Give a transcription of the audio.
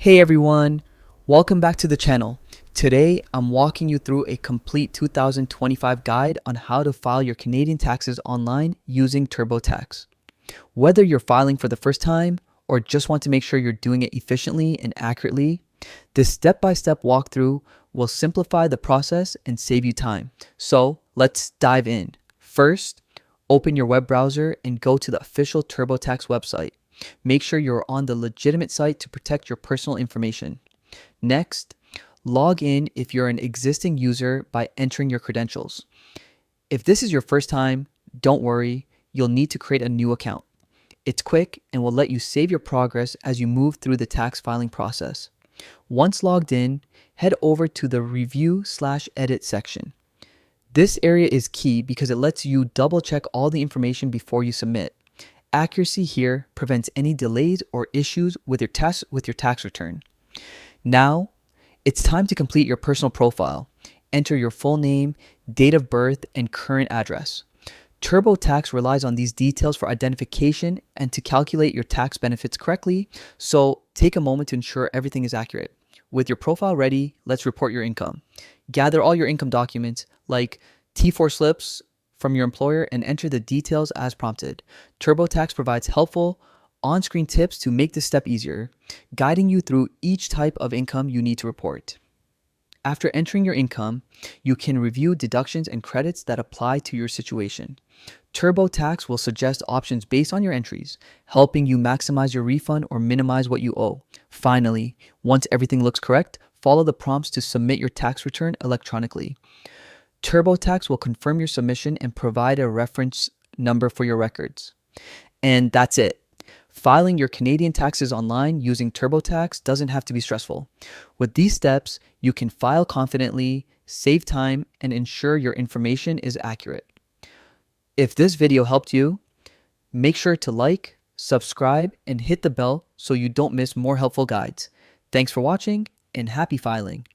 Hey everyone, welcome back to the channel. Today I'm walking you through a complete 2025 guide on how to file your Canadian taxes online using TurboTax. Whether you're filing for the first time or just want to make sure you're doing it efficiently and accurately, this step-by-step walkthrough will simplify the process and save you time. So let's dive in. First, open your web browser and go to the official TurboTax website. Make sure you're on the legitimate site to protect your personal information. Next, log in if you're an existing user by entering your credentials. If this is your first time, don't worry, you'll need to create a new account. It's quick and will let you save your progress as you move through the tax filing process. Once logged in, head over to the Review/Edit section. This area is key because it lets you double check all the information before you submit. Accuracy here prevents any delays or issues with your tax return. Now, it's time to complete your personal profile. Enter your full name, date of birth, and current address. TurboTax relies on these details for identification and to calculate your tax benefits correctly, so take a moment to ensure everything is accurate. With your profile ready, let's report your income. Gather all your income documents like T4 slips from your employer and enter the details as prompted. TurboTax provides helpful on-screen tips to make this step easier, guiding you through each type of income you need to report. After entering your income, you can review deductions and credits that apply to your situation. TurboTax will suggest options based on your entries, helping you maximize your refund or minimize what you owe. Finally, once everything looks correct, follow the prompts to submit your tax return electronically. TurboTax will confirm your submission and provide a reference number for your records. And that's it. Filing your Canadian taxes online using TurboTax doesn't have to be stressful. With these steps, you can file confidently, save time, and ensure your information is accurate. If this video helped you, make sure to like, subscribe, and hit the bell so you don't miss more helpful guides. Thanks for watching and happy filing.